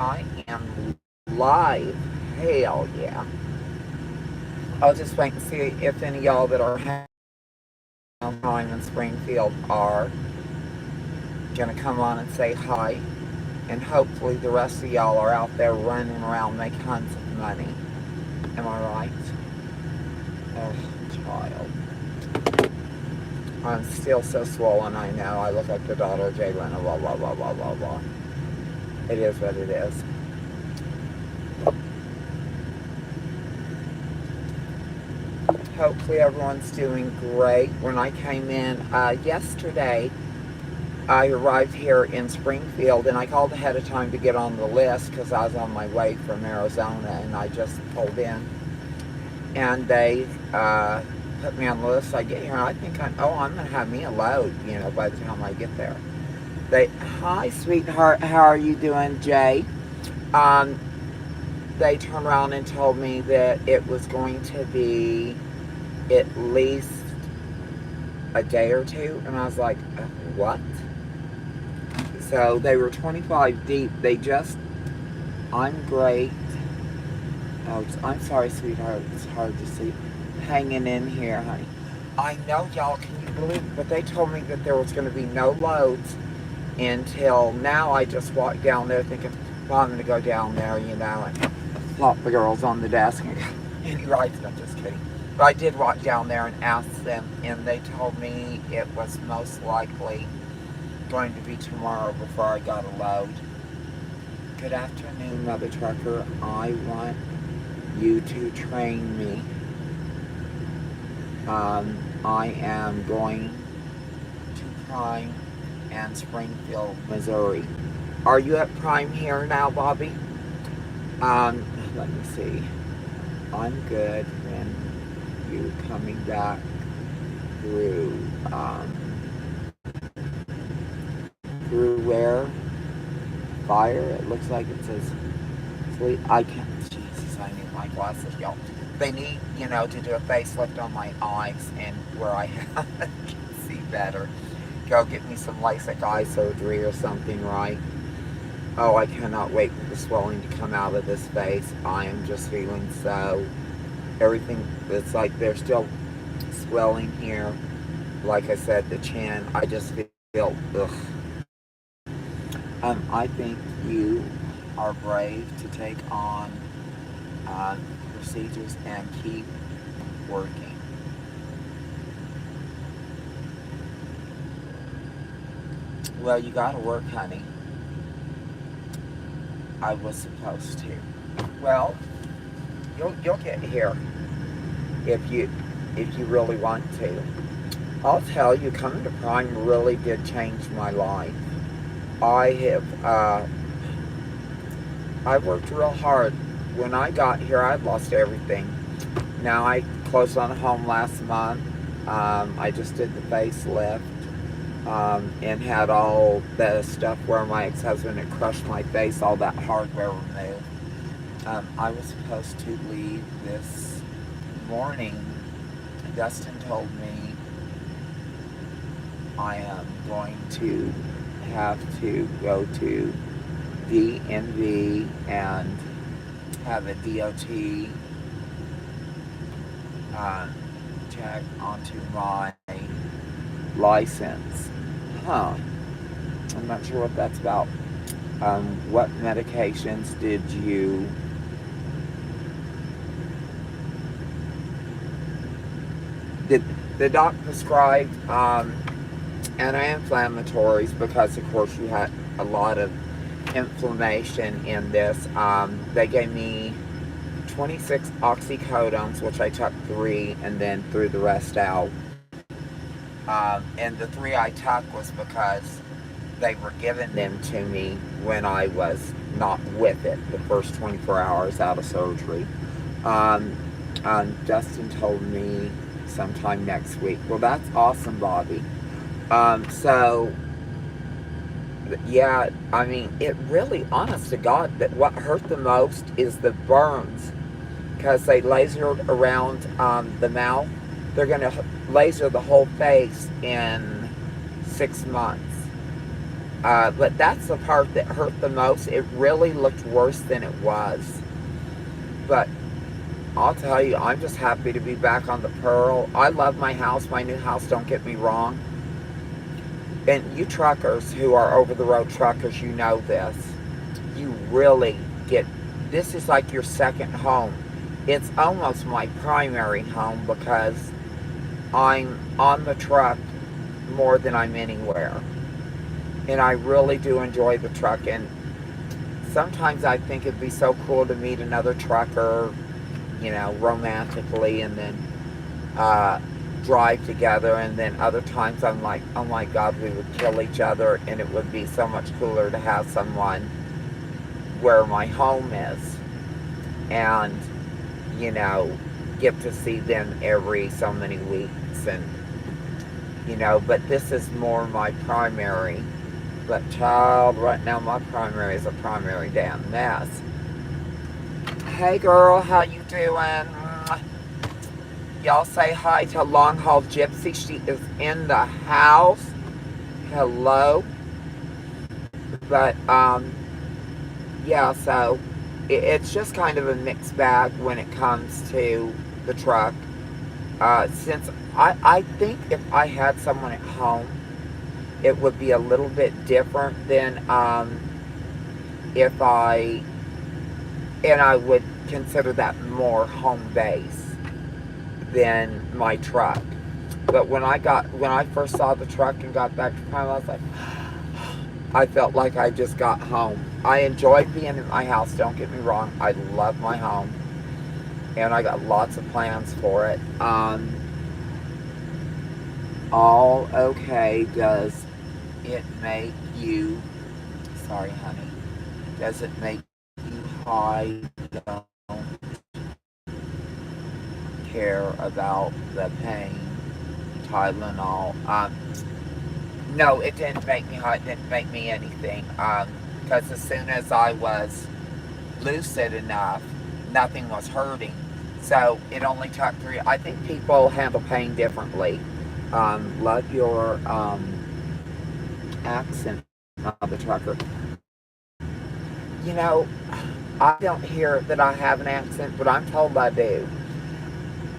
I am live. Hell yeah. I'll just wait and see if any of y'all that are hanging around Prime in Springfield are going to come on and say hi. And hopefully the rest of y'all are out there running around making tons of money. Am I right? Oh, child. I'm still so swollen, I know. I look like the daughter of Jay Leno, blah, blah, blah, blah, blah, blah. It is what it is. Hopefully everyone's doing great. When I came in yesterday, I arrived here in Springfield, and I called ahead of time to get on the list because I was on my way from Arizona, and I just pulled in. And they put me on the list. I get here, and I think I'm going to have me a load, by the time I get there. Hi, sweetheart, how are you doing, Jay? Um, they turned around and told me that it was going to be at least a day or two, and I was like, what? So they were 25 deep. I'm great. Oh, I'm sorry, sweetheart. It's hard to see. Hanging in here, honey. I know, y'all. Can you believe it? But they told me that there was going to be no loads until now. I just walked down there thinking, well, I'm going to go down there, and plop the girls on the desk and go, any rides? I'm just kidding. But I did walk down there and ask them, and they told me it was most likely going to be tomorrow before I got a load. Good afternoon, Mother Trucker. I want you to train me. I am going to Prime and Springfield, Missouri. Are you at Prime here now, Bobby? Let me see. I'm good. When you coming back through, through where? Fire? It looks like it says sleep. I can't. Jesus, I need my glasses, y'all. They need, to do a facelift on my eyes and where I can see better. Go get me some LASIK eye surgery or something, right? Oh, I cannot wait for the swelling to come out of this face. I am just feeling everything, it's like there's still swelling here. Like I said, the chin, I just feel, ugh. I think you are brave to take on procedures and keep working. Well, you gotta work, honey. I was supposed to. Well, you'll get here if you really want to. I'll tell you, coming to Prime really did change my life. I worked real hard. When I got here, I'd lost everything. Now I closed on a home last month. I just did the facelift and had all the stuff where my ex-husband had crushed my face, all that hardware removed. I was supposed to leave this morning. Dustin told me I am going to have to go to DMV and have a DOT check onto my license. Huh. I'm not sure what that's about. What medications did you... Did the doc prescribe anti-inflammatories because, of course, you had a lot of inflammation in this. They gave me 26 oxycodones, which I took 3 and then threw the rest out. And the 3 I took was because they were giving them to me when I was not with it, the first 24 hours out of surgery. Justin told me sometime next week. Well, that's awesome, Bobby. So, yeah, I mean, it really, honest to God, that what hurt the most is the burns. Because they lasered around the mouth. They're going to laser the whole face in 6 months. But that's the part that hurt the most. It really looked worse than it was. But I'll tell you, I'm just happy to be back on the Pearl. I love my house, my new house, don't get me wrong. And you truckers who are over the road truckers, you know this. You really get, this is like your second home. It's almost my primary home because I'm on the truck more than I'm anywhere. And I really do enjoy the truck. And sometimes I think it'd be so cool to meet another trucker, you know, romantically, and then drive together. And then other times I'm like, oh my God, we would kill each other, and it would be so much cooler to have someone where my home is, and, you know, get to see them every so many weeks. And, you know, but this is more my primary. But child, right now my primary is a primary damn mess. Hey girl, how you doing? Y'all say hi to Long Haul Gypsy. She is in the house. Hello. But, yeah, so it's just kind of a mixed bag when it comes to the truck. Since I think if I had someone at home, it would be a little bit different than if I would consider that more home base than my truck. But when I first saw the truck and got back to Prime, I was like, I felt like I just got home. I enjoyed being in my house, don't get me wrong. I love my home, and I got lots of plans for it. All okay, does it make you, sorry honey, does it make you high, don't care about the pain, Tylenol? No, it didn't make me high, it didn't make me anything, because as soon as I was lucid enough, nothing was hurting. So it only took 3, I think people handle pain differently. Love your, accent, the trucker. You know, I don't hear that I have an accent, but I'm told I do.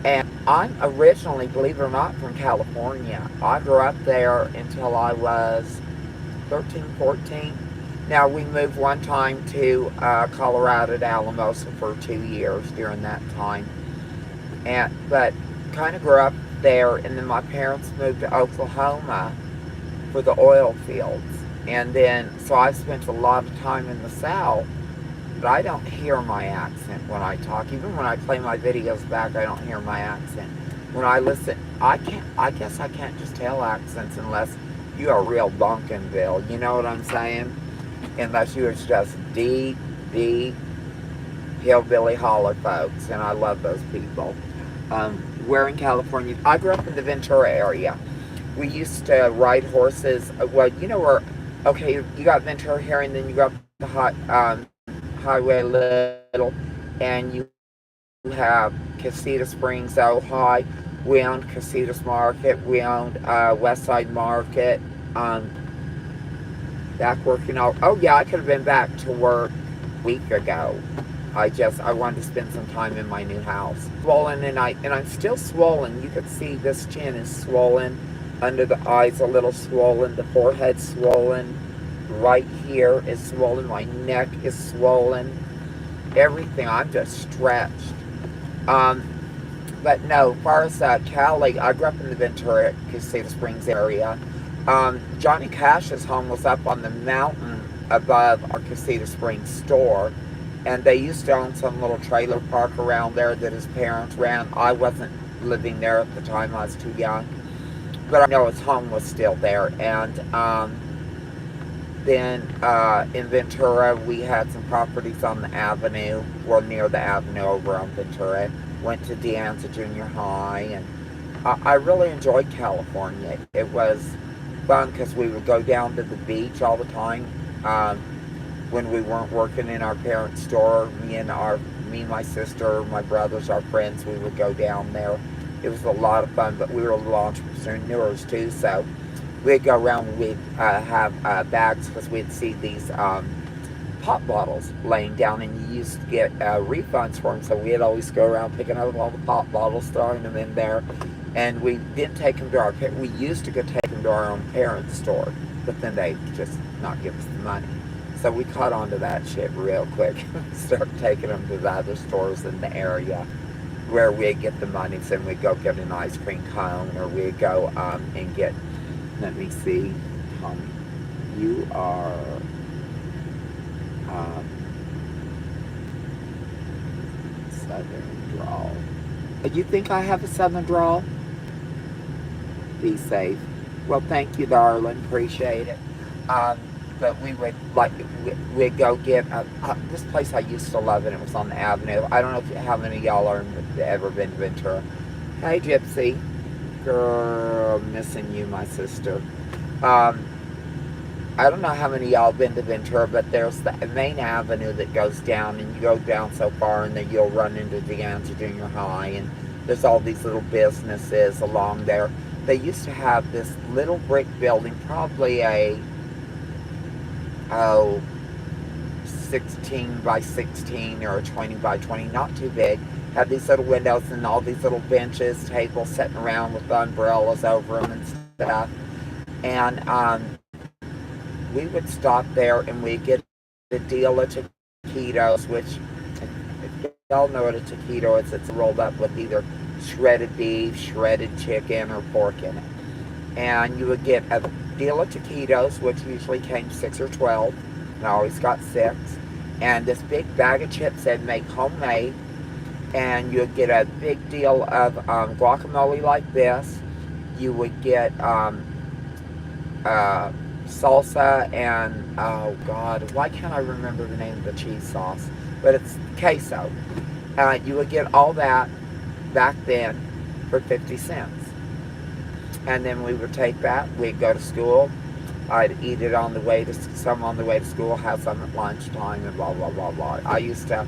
And I'm originally, believe it or not, from California. I grew up there until I was 13, 14. Now, we moved one time to Colorado to Alamosa for 2 years during that time. But kind of grew up there, and then my parents moved to Oklahoma for the oil fields. And then, so I spent a lot of time in the South, but I don't hear my accent when I talk. Even when I play my videos back, I don't hear my accent. When I listen, I guess I can't just tell accents unless you are real Duncanville, you know what I'm saying? Unless you are just deep, deep hillbilly holler folks, and I love those people. We're in California. I grew up in the Ventura area. We used to ride horses. Well, you know where, okay, you got Ventura here, and then you go up the Highway Little, and you have Casita Springs, Ojai. We owned Casitas Market. We owned Westside Market. Back working out. Oh yeah, I could have been back to work a week ago. I wanted to spend some time in my new house. Swollen, and I'm still swollen. You can see this chin is swollen. Under the eyes a little swollen. The forehead swollen. Right here is swollen. My neck is swollen. Everything. I'm just stretched. But no, as far as Cali, I grew up in the Ventura, Casita Springs area. Johnny Cash's home was up on the mountain above our Casita Springs store. And they used to own some little trailer park around there that his parents ran. I wasn't living there at the time. I was too young. But I know his home was still there. And then in Ventura, we had some properties on the avenue, well, near the avenue over on Ventura. Went to De Anza Junior High. And I really enjoyed California. It was fun because we would go down to the beach all the time. When we weren't working in our parents' store, me, my sister, my brothers, our friends, we would go down there. It was a lot of fun, but we were little entrepreneurs too, so we'd go around and we'd have bags because we'd see these pop bottles laying down, and you used to get refunds for them. So we'd always go around picking up all the pop bottles, throwing them in there, and we didn't take them to our. We used to go take them to our own parents' store, but then they just not give us the money. So we caught on to that shit real quick. Started taking them to the other stores in the area where we'd get the money. So we'd go get an ice cream cone, or we'd go and get. Let me see. You are. Southern drawl. You think I have a southern drawl? Be safe. Well, thank you, darling. Appreciate it. But we would we'd go get this place I used to love, and it was on the Avenue. I don't know how many of y'all are ever been to Ventura. Hey, Gypsy, girl, missing you, my sister. I don't know how many of y'all been to Ventura, but there's the main avenue that goes down, and you go down so far, and then you'll run into De Anza Junior High, and there's all these little businesses along there. They used to have this little brick building, probably a 16 by 16 or a 20 by 20, not too big. Had these little windows and all these little benches, tables sitting around with umbrellas over them and stuff. And we would stop there and we'd get a deal of taquitos, which, if y'all know what a taquito is, it's rolled up with either shredded beef, shredded chicken, or pork in it. And you would get a deal of taquitos, which usually came 6 or 12, and I always got 6. And this big bag of chips they'd make homemade. And you would get a big deal of guacamole like this. You would get salsa and, oh God, why can't I remember the name of the cheese sauce? But it's queso. You would get all that back then for 50 cents. And then we would take that, we'd go to school. I'd eat it on the way to, some on the way to school, have some at lunchtime, and blah, blah, blah, blah. I used to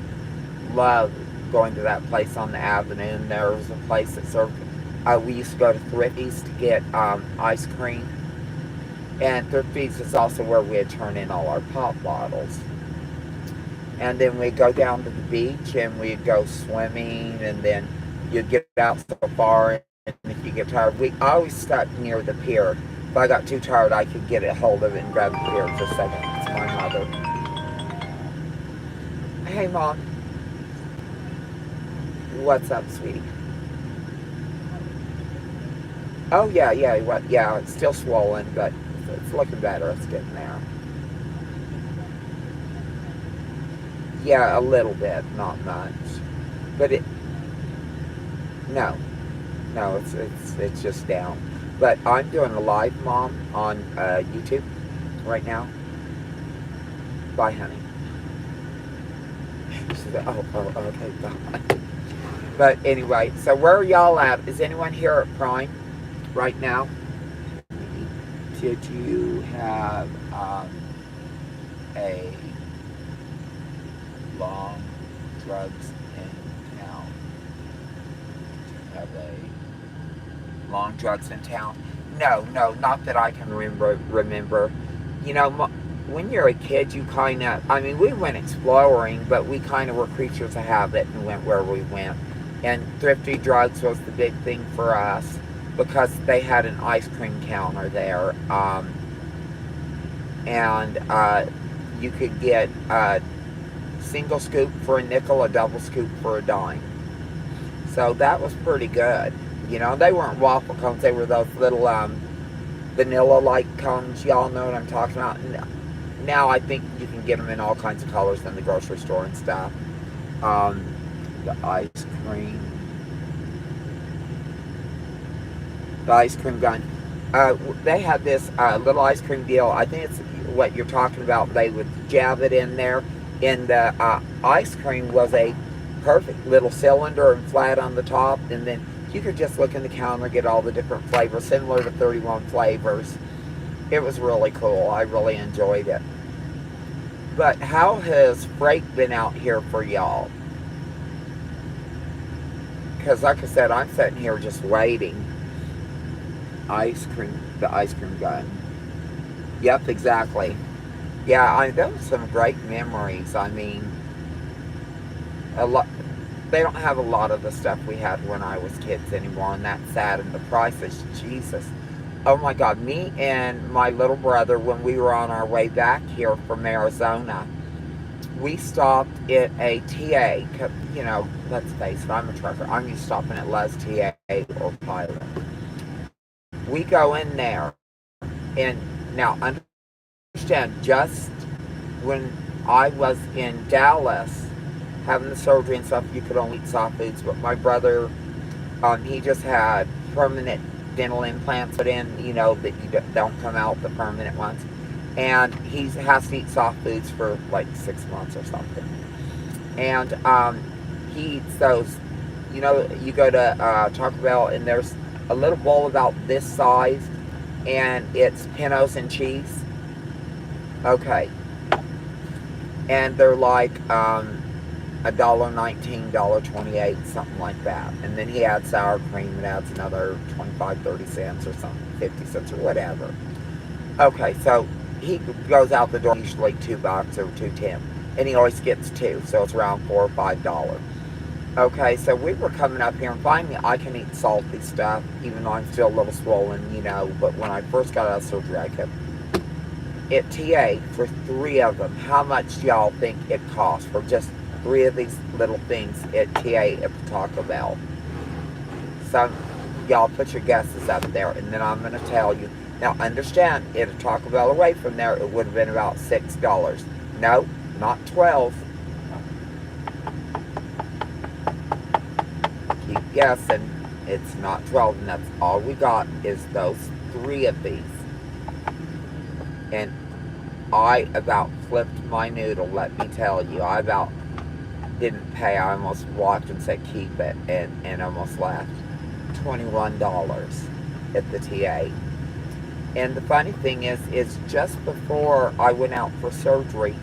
love going to that place on the Avenue, and there was a place that served, we used to go to Thrifty's to get ice cream. And Thrifty's is also where we'd turn in all our pop bottles. And then we'd go down to the beach and we'd go swimming, and then you'd get out so far, and if you get tired, I always stuck near the pier. If I got too tired, I could get a hold of it and grab the pier for a second. It's my mother. Hey, Mom. What's up, sweetie? Oh, yeah, it's still swollen, but it's looking better. It's getting there. Yeah, a little bit, not much. But no, it's just down. But I'm doing a live, Mom, on YouTube right now. Bye, honey. She said, oh, okay, bye. But anyway, so where are y'all at? Is anyone here at Prime right now? Did you have a long drugs in town? Have a long drugs in town? No, not that I can remember. You know, when you're a kid, you kind of, I mean, we went exploring, but we kind of were creatures of habit and went where we went. And Thrifty Drugs was the big thing for us because they had an ice cream counter there. And you could get a single scoop for a nickel, a double scoop for a dime. So that was pretty good. You know, they weren't waffle cones. They were those little vanilla-like cones. Y'all know what I'm talking about. Now I think you can get them in all kinds of colors in the grocery store and stuff. The ice cream gun. They had this little ice cream deal. I think it's what you're talking about. They would jab it in there. And the ice cream was a perfect little cylinder and flat on the top. And then you could just look in the counter, get all the different flavors, similar to 31 flavors. It was really cool. I really enjoyed it. But how has freight been out here for y'all? Because like I said, I'm sitting here just waiting. Ice cream The ice cream gun. Yep, exactly. Yeah, those are some great memories. I mean, a lot. They don't have a lot of the stuff we had when I was kids anymore, and that's sad. And the prices, Jesus. Oh my God, me and my little brother, when we were on our way back here from Arizona, we stopped at a TA. You know, let's face it, I'm a trucker. I'm used to stopping at Love's TA or Pilot. We go in there, and now understand, just when I was in Dallas having the surgery and stuff, you could only eat soft foods. But my brother, he just had permanent dental implants put in, you know, that you don't come out, the permanent ones. And he has to eat soft foods for like 6 months or something. And he eats those, you know, you go to Taco Bell and there's a little bowl about this size and it's pintos and cheese. Okay. And they're like $1.19, $1.28, something like that. And then he adds sour cream and adds another 25, 30 cents or something, 50 cents or whatever. Okay, so he goes out the door usually $2 or $2.10. And he always gets two, so it's around $4 or $5. Okay, so we were coming up here and finally I can eat salty stuff, even though I'm still a little swollen, you know, but when I first got out of surgery I could. At TA, for 3 of them, how much do y'all think it cost for just 3 of these little things at TA at Taco Bell? So, y'all put your guesses up there, and then I'm going to tell you. Now, understand, at a Taco Bell away from there, it would have been about $6. No, not 12. Keep guessing. It's not 12, and that's all we got is those 3 of these. And I about flipped my noodle, let me tell you. I about didn't pay. I almost walked and said keep it and almost left. $21 at the TA. And the funny thing is just before I went out for surgery,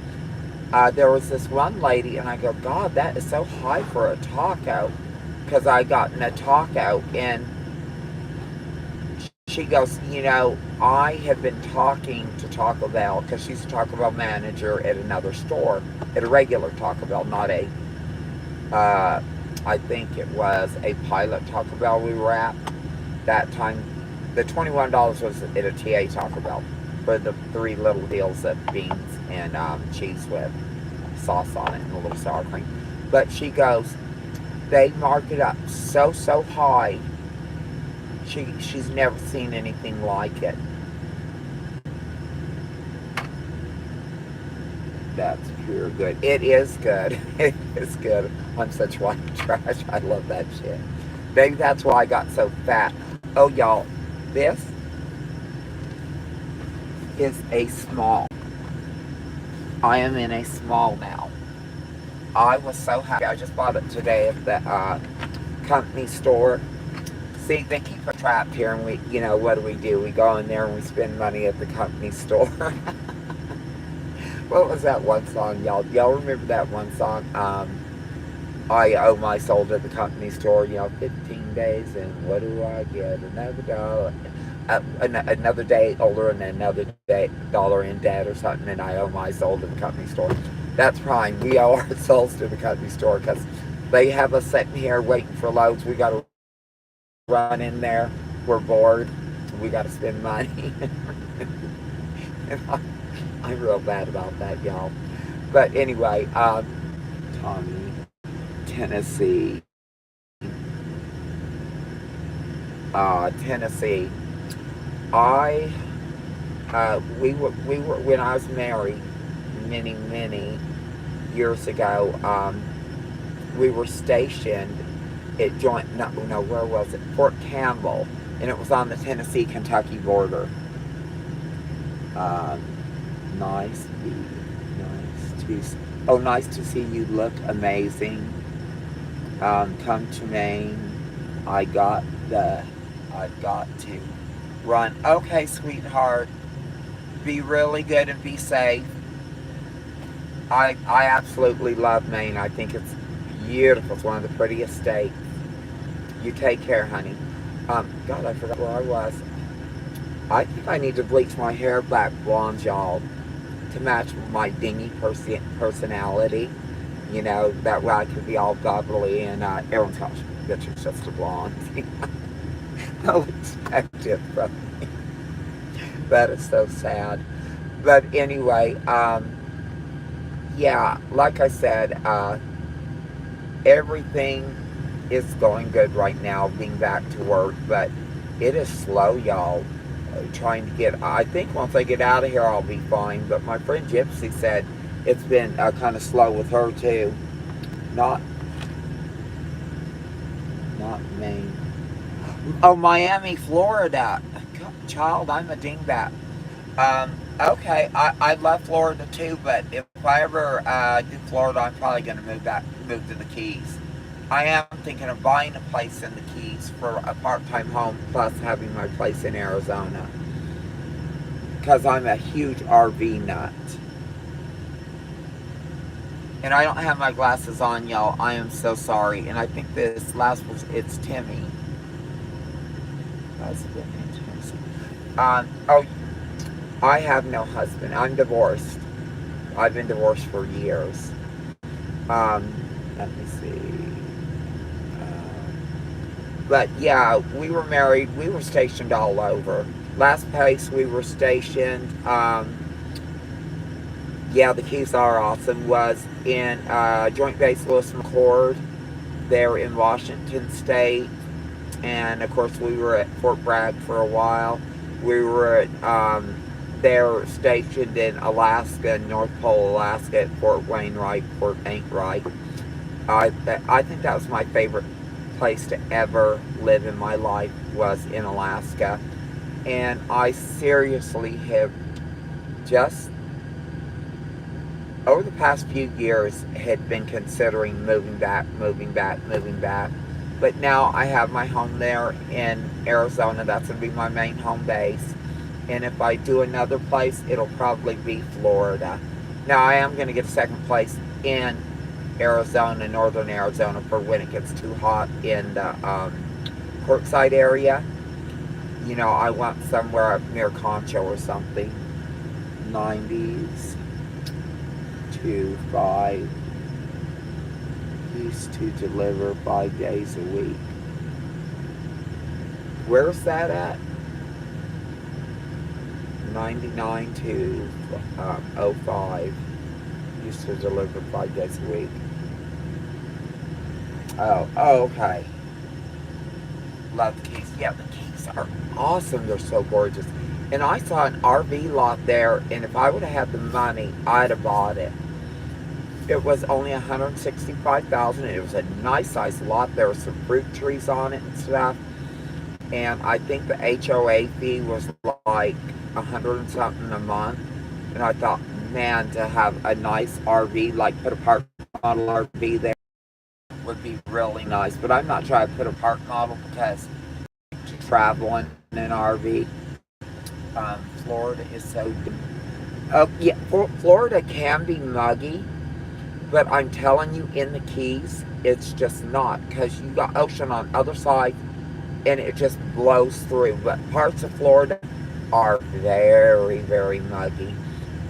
there was this one lady, and I go, God, that is so high for a taco. Because I gotten a taco, and she goes, you know, I have been talking to Taco Bell, because she's a Taco Bell manager at another store, at a regular Taco Bell, not a, I think it was a Pilot Taco Bell we were at that time. The $21 was at a TA Taco Bell for the 3 little deals of beans and cheese with sauce on it and a little sour cream. But she goes, they mark it up so high. She's never seen anything like it. That's pure good. It is good. It is good. I'm such white trash. I love that shit. Maybe that's why I got so fat. Oh, y'all, this is a small. I am in a small now. I was so happy. I just bought it today at the company store. See, they keep us trapped here, and we, you know, what do? We go in there and we spend money at the company store. What was that one song, y'all? Y'all remember that one song? I owe my soul to the company store, you know, 15 days, and what do I get? Another dollar. Another day older and another day dollar in debt or something, and I owe my soul to the company store. That's prime. We owe our souls to the company store because they have us sitting here waiting for loads. We got to run in there. We're bored. We got to spend money. And I'm real bad about that, y'all. But anyway, Tommy, Tennessee. Tennessee. We were when I was married many years ago. We were stationed at where was it? Fort Campbell, and it was on the Tennessee-Kentucky border. Nice to see you. Look amazing. Come to Maine. I've got to run. Okay, sweetheart. Be really good and be safe. I absolutely love Maine. I think it's beautiful. It's one of the prettiest states. You take care, honey. God, I forgot where I was. I think I need to bleach my hair black blonde, y'all, to match my dingy personality. You know, that way I could be all bubbly and everyone's gosh, bitch, it's just a blonde. They'll expect it from me. That is so sad. But anyway, yeah, like I said, everything is going good right now, being back to work, but it is slow, y'all. Trying to get, I think once I get out of here, I'll be fine. But my friend Gypsy said it's been kind of slow with her too. Not, not Maine. Oh, Miami, Florida. God, child, I'm a dingbat. Okay, I love Florida too, but if I ever do Florida, I'm probably going to move to the Keys. I am thinking of buying a place in the Keys for a part-time home, plus having my place in Arizona. Because I'm a huge RV nut. And I don't have my glasses on, y'all. I am so sorry. And I think this last was, it's Timmy. Husband and oh, I have no husband. I'm divorced. I've been divorced for years. Let me see. But yeah, we were married. We were stationed all over. Last place we were stationed, yeah, the Keys are awesome, was in Joint Base Lewis McChord. There in Washington State. And of course we were at Fort Bragg for a while. We were at, they're stationed in Alaska, North Pole, Alaska, at Fort Wainwright, Fort Wainwright. I think that was my favorite place to ever live in my life, was in Alaska. And I seriously have just, over the past few years, had been considering moving back. But now I have my home there in Arizona. That's going to be my main home base. And if I do another place, it'll probably be Florida. Now, I am going to get a second place in Arizona, northern Arizona, for when it gets too hot in the Quartzsite area. You know, I want somewhere up near Concho or something. 90s to 5. Used to deliver 5 days a week. Where's that at? 99 to 05. Used to deliver 5 days a week. Oh, okay. Love the Keys. Yeah, the Keys are awesome. They're so gorgeous. And I saw an RV lot there, and if I would have had the money, I'd have bought it. It was only $165,000. It was a nice sized lot. There were some fruit trees on it and stuff. And I think the HOA fee was like $100 and something a month. And I thought, man, to have a nice RV, like put a park model RV there, would be really nice. But I'm not trying to put a park model because to travel in an RV. Florida is so. Yeah, Florida can be muggy. But I'm telling you, in the Keys, it's just not, because you got ocean on the other side, and it just blows through. But parts of Florida are very, very muggy.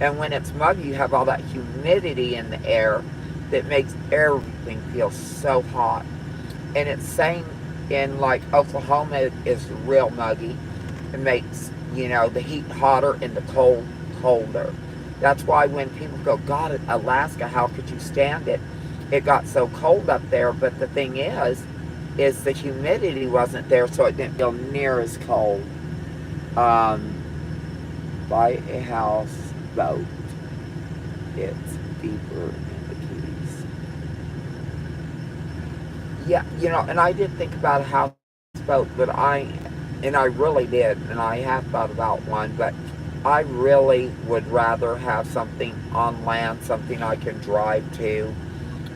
And when it's muggy, you have all that humidity in the air that makes everything feel so hot. And it's saying in like Oklahoma is real muggy. It makes, you know, the heat hotter and the cold colder. That's why when people go, God, Alaska, how could you stand it? It got so cold up there, but the thing is the humidity wasn't there, so it didn't feel near as cold. Buy a house, boat. It's deeper in the Keys. Yeah, you know, and I did think about a houseboat, but I really did, and I have thought about one, but I really would rather have something on land, something I can drive to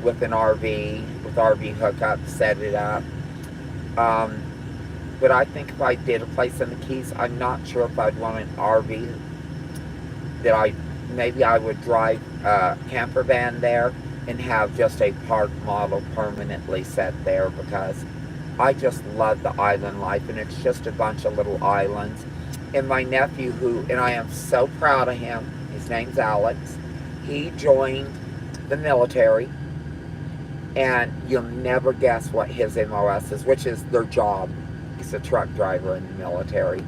with an RV, with RV hookup, set it up. But I think if I did a place in the Keys, I'm not sure if I'd want an RV that maybe I would drive a camper van there and have just a park model permanently set there, because I just love the island life, and it's just a bunch of little islands. And my nephew, and I am so proud of him, his name's Alex, he joined the military, and you'll never guess what his MOS is, which is their job. He's a truck driver in the military.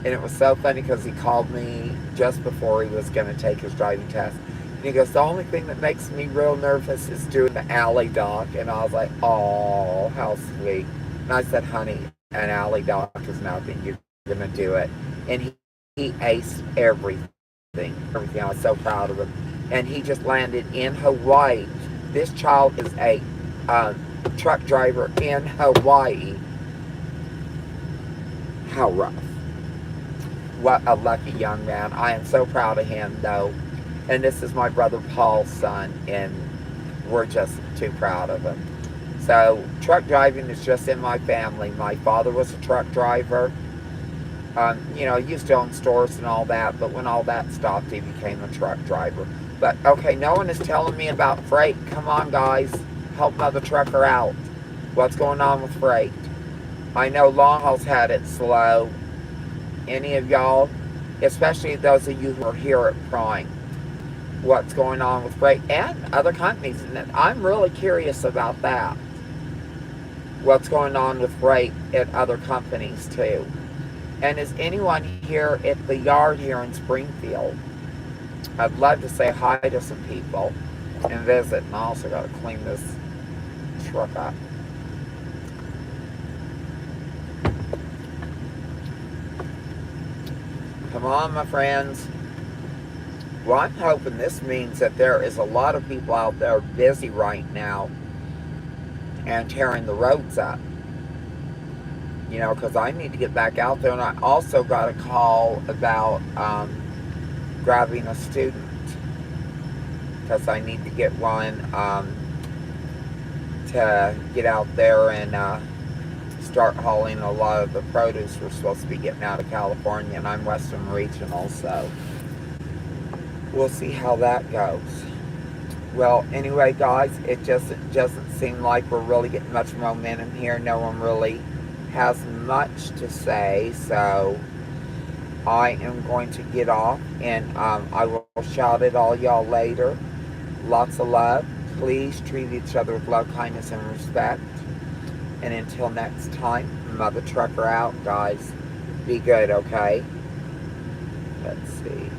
And it was so funny because he called me just before he was going to take his driving test. And he goes, the only thing that makes me real nervous is doing the alley dock. And I was like, oh, how sweet. And I said, honey, an alley dock is nothing. You're going to do it. And he aced everything. Everything. I was so proud of him. And he just landed in Hawaii. This child is a truck driver in Hawaii. How rough. What a lucky young man. I am so proud of him, though. And this is my brother Paul's son, and we're just too proud of him. So, truck driving is just in my family. My father was a truck driver. Used to own stores and all that, but when all that stopped, he became a truck driver. But, okay, no one is telling me about freight. Come on, guys. Help Mother Trucker out. What's going on with freight? I know long haul's had it slow. Any of y'all, especially those of you who are here at Prime, what's going on with freight and other companies? And I'm really curious about that. What's going on with freight at other companies too? And is anyone here at the yard here in Springfield? I'd love to say hi to some people and visit. And I also got to clean this truck up. Come on, my friends. Well, I'm hoping this means that there is a lot of people out there busy right now and tearing the roads up. Because I need to get back out there. And I also got a call about grabbing a student. Because I need to get one to get out there and start hauling a lot of the produce we're supposed to be getting out of California, and I'm Western Regional, so we'll see how that goes. Well, anyway, guys, it just doesn't seem like we're really getting much momentum here. No one really has much to say, so I am going to get off, and I will shout at all y'all later. Lots of love. Please treat each other with love, kindness, and respect. And until next time, Mother Trucker out, guys. Be good, okay? Let's see.